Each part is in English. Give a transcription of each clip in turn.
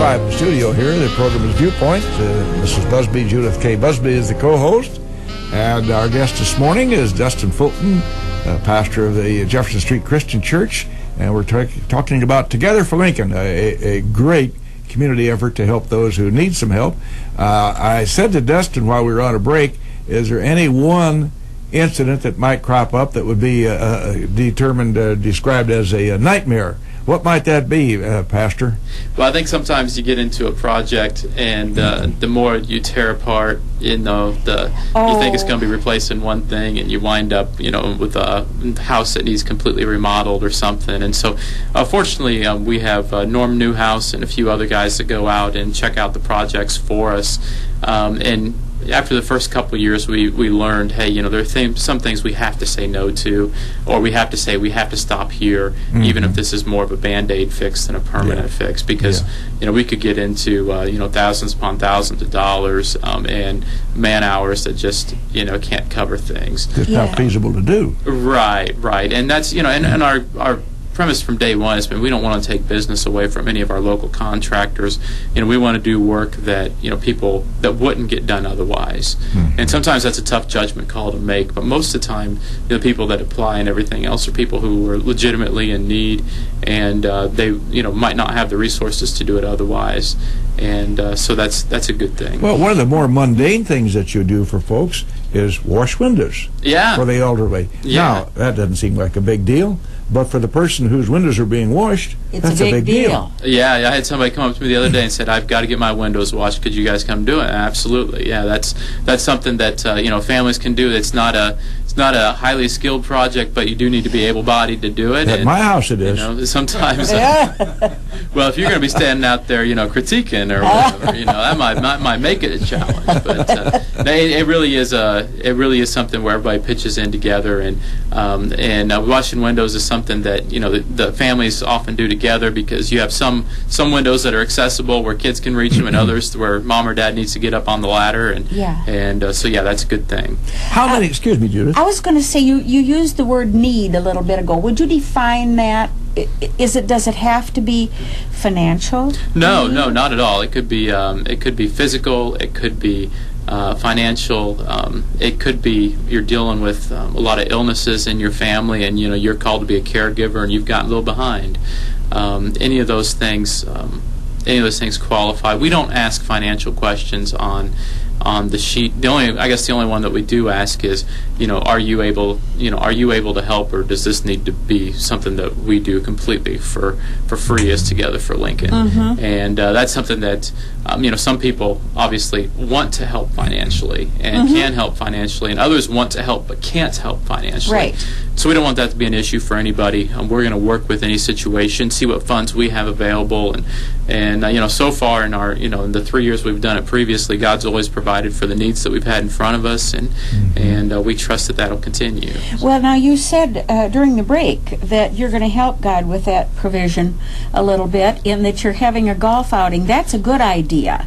5 in the studio here. The program is Viewpoint. Mrs. Busby, Judith K. Busby, is the co-host. And our guest this morning is Dustin Fulton, pastor of the Jefferson Street Christian Church. And we're talking about Together for Lincoln, a great community effort to help those who need some help. I said to Dustin while we were on a break, is there any one incident that might crop up that would be described as a nightmare? What might that be, Pastor? Well, I think sometimes you get into a project, and the more you tear apart, you think it's going to be replacing one thing, and you wind up, with a house that needs completely remodeled or something. And so, fortunately, we have Norm Newhouse and a few other guys that go out and check out the projects for us. And after the first couple of years, we learned, hey, there are some things we have to say no to, or we have to say we have to stop here, even if this is more of a Band-Aid fix than a permanent fix, because we could get into thousands upon thousands of dollars and man hours that just can't cover things. It's not feasible to do. Right, and that's and our premise from day one has been we don't want to take business away from any of our local contractors. We want to do work that people that wouldn't get done otherwise. And sometimes that's a tough judgment call to make, but most of the time the people that apply and everything else are people who are legitimately in need, and they might not have the resources to do it otherwise. And so that's a good thing. Well, one of the more mundane things that you do for folks is wash windows for the elderly. Now, that doesn't seem like a big deal, but for the person whose windows are being washed, that's a big deal. Yeah, I had somebody come up to me the other day and said, I've got to get my windows washed. Could you guys come do it? Absolutely. Yeah, that's something that families can do. It's not a highly skilled project, but you do need to be able-bodied to do it. At my house it is. Sometimes, well, if you're going to be standing out there, critiquing or whatever, that might make it a challenge. But it really is something where everybody pitches in together, and washing windows is something that the families often do together, because you have some windows that are accessible where kids can reach them, and others where mom or dad needs to get up on the ladder, and so that's a good thing. How many? Excuse me, Judith. I was going to say you used the word need a little bit ago. Would you define that? Does it have to be financial? No, not at all. It could be physical. It could be financial. It could be you're dealing with a lot of illnesses in your family, and you're called to be a caregiver, and you've gotten a little behind. Any of those things qualify. We don't ask financial questions on the sheet. The only one that we do ask is, are you able to help, or does this need to be something that we do completely for free as Together for Lincoln? And that's something that some people obviously want to help financially and can help financially, and others want to help but can't help financially. Right. So we don't want that to be an issue for anybody. We're going to work with any situation, see what funds we have available, and so far in our in the 3 years we've done it previously, God's always provided for the needs that we've had in front of us, and we trust that that'll continue. Well, now you said during the break that you're going to help God with that provision a little bit, in that you're having a golf outing. That's a good idea.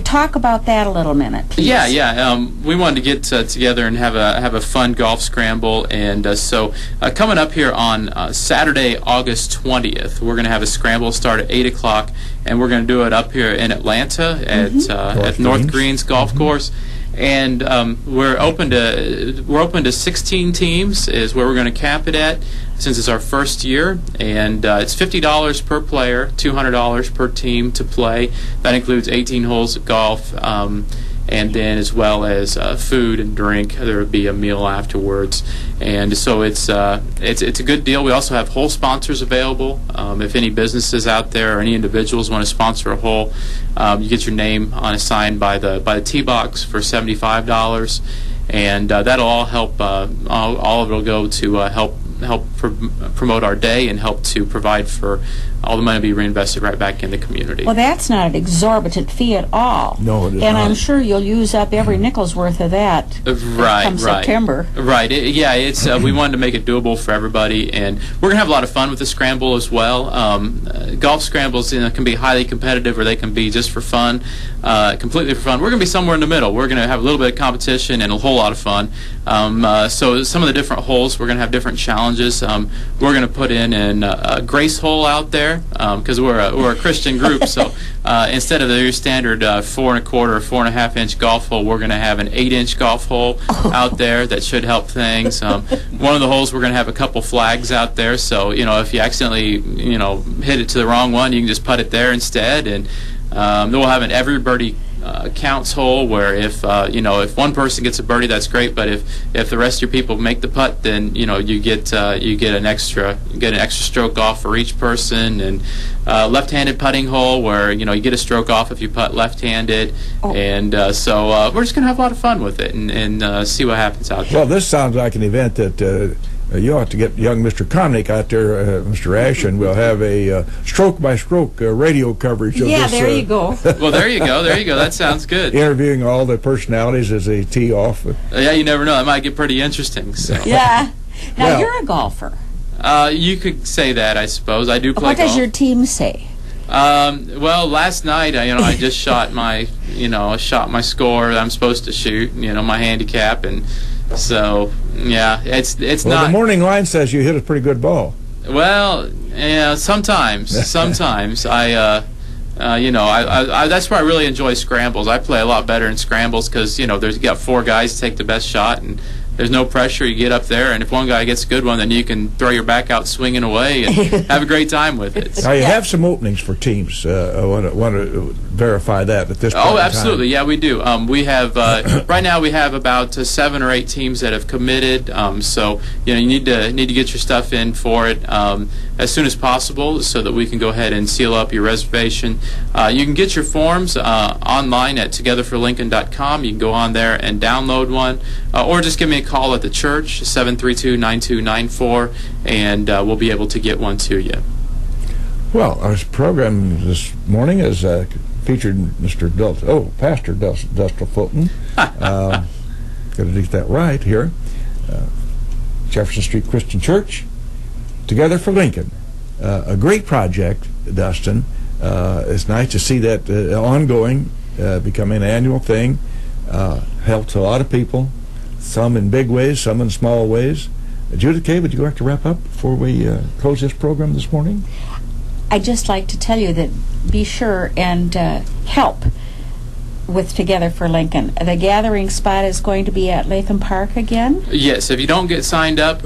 Talk about that a little minute, please. Yeah. We wanted to get together and have a fun golf scramble, and so coming up here on Saturday, August 20th, we're going to have a scramble start at 8 o'clock, and we're going to do it up here in Atlanta at North Greens Golf Course. And we're open to 16 teams is where we're going to cap it at, since it's our first year, and it's $50 per player, $200 per team to play. That includes 18 holes of golf, and then as well as food and drink. There will be a meal afterwards, and so it's a good deal. We also have hole sponsors available. If any businesses out there or any individuals want to sponsor a hole, you get your name on a sign by the tee box for $75, and that'll all help. All of it will go to help promote our day and help to provide for all the money to be reinvested right back in the community. Well, that's not an exorbitant fee at all. No, it is and not. I'm sure you'll use up every nickel's worth of that come September. Right. It's we wanted to make it doable for everybody, and we're going to have a lot of fun with the scramble as well. Golf scrambles can be highly competitive, or they can be just for fun, completely for fun. We're going to be somewhere in the middle. We're going to have a little bit of competition and a whole lot of fun. So some of the different holes, we're going to have different challenges challenges. We're going to put in a grace hole out there because we're a Christian group. So instead of your standard 4 1/4 or 4 1/2 inch golf hole, we're going to have an 8-inch golf hole out there that should help things. One of the holes we're going to have a couple flags out there. So if you accidentally hit it to the wrong one, you can just put it there instead. And then we'll have an every birdie counts hole where if one person gets a birdie, that's great, but if the rest of your people make the putt, then you get an extra stroke off for each person. And left-handed putting hole where you get a stroke off if you putt left-handed. And so we're just gonna have a lot of fun with it and see what happens out there. Well, this sounds like an event that you ought to get young Mr. Connick out there, Mr. Ash, and we'll have a stroke-by-stroke radio coverage of this. There you go. Well, there you go. That sounds good. Interviewing all the personalities as they tee off. Yeah, you never know. That might get pretty interesting. So. Yeah. Now, you're a golfer. You could say that, I suppose. I do play golf. What does your team say? Well, last night, I just shot my score that I'm supposed to shoot, my handicap, and so, yeah, it's well, not... the morning line says you hit a pretty good ball. Well, yeah, sometimes I that's why I really enjoy scrambles. I play a lot better in scrambles because, you got 4 guys take the best shot, and there's no pressure. You get up there, and if one guy gets a good one, then you can throw your back out swinging away and have a great time with it. Now, you have some openings for teams. I want to verify that at this point. Oh, absolutely. Yeah, we do. We have right now we have about 7 or 8 teams that have committed. So you need to get your stuff in for it as soon as possible, so that we can go ahead and seal up your reservation. You can get your forms online at togetherforlincoln.com. You can go on there and download one, or just give me a call at the church, 732-9294, and we'll be able to get one to you. Well, our program this morning has featured Pastor Dustin Fulton. Got to get that right here. Jefferson Street Christian Church, Together for Lincoln. A great project, Dustin. It's nice to see that ongoing, becoming an annual thing. Helps a lot of people, some in big ways, some in small ways. Judith K., would you like to wrap up before we close this program this morning? I'd just like to tell you that be sure and help with Together for Lincoln. The gathering spot is going to be at Latham Park again? Yes, if you don't get signed up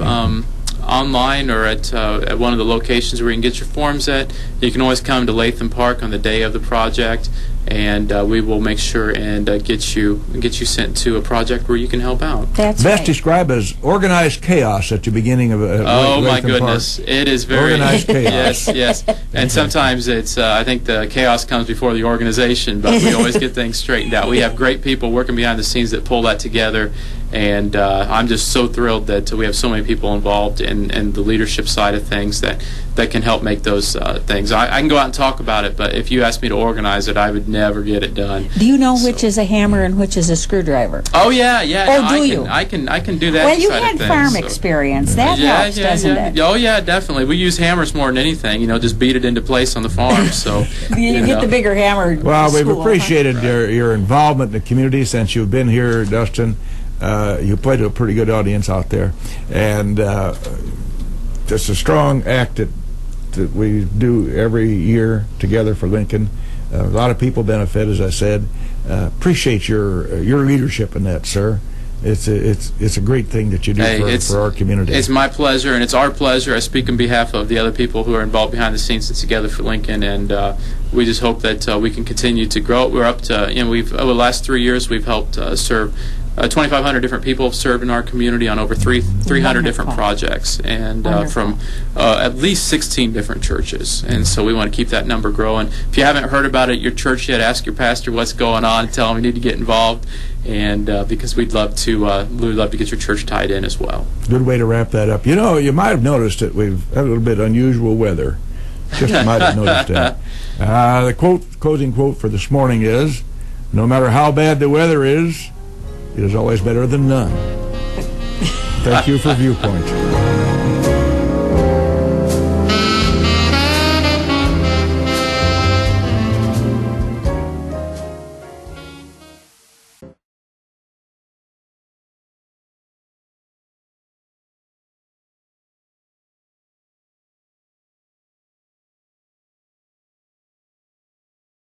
online or at one of the locations where you can get your forms at, you can always come to Latham Park on the day of the project, and we will make sure and get you sent to a project where you can help out. That's best right. described as organized chaos at the beginning of oh my Latham goodness, Park. it is very organized chaos. yes, and sometimes it's I think the chaos comes before the organization, but we always get things straightened out. We have great people working behind the scenes that pull that together, and I'm just so thrilled that we have so many people involved in the leadership side of things that can help make those things. I can go out and talk about it, but if you asked me to organize it, I would never get it done. Do you know which is a hammer and which is a screwdriver? Oh yeah. Oh, no, do you? I can do that. Well, you side had of things, farm so. experience. That helps, doesn't it? Oh yeah, definitely. We use hammers more than anything. Just beat it into place on the farm. So you get the bigger hammer. Well, we've school, appreciated your involvement in the community since you've been here, Dustin. You played to a pretty good audience out there, and it's a strong act that we do every year Together for Lincoln. A lot of people benefit, as I said. Appreciate your leadership in that, sir. It's a great thing that you do for our community. It's my pleasure, and it's our pleasure. I speak on behalf of the other people who are involved behind the scenes in Together for Lincoln, and we just hope that we can continue to grow. We're up to, over the last 3 years, we've helped serve 2,500 different people have served in our community on over 300 different projects, and from at least 16 different churches. And so we want to keep that number growing. If you haven't heard about it at your church yet, ask your pastor what's going on. Tell him you need to get involved, and because we'd love to get your church tied in as well. Good way to wrap that up. You might have noticed that we've had a little bit unusual weather. Just might have noticed that. The closing quote for this morning is, "No matter how bad the weather is, it is always better than none." Thank you for Viewpoint.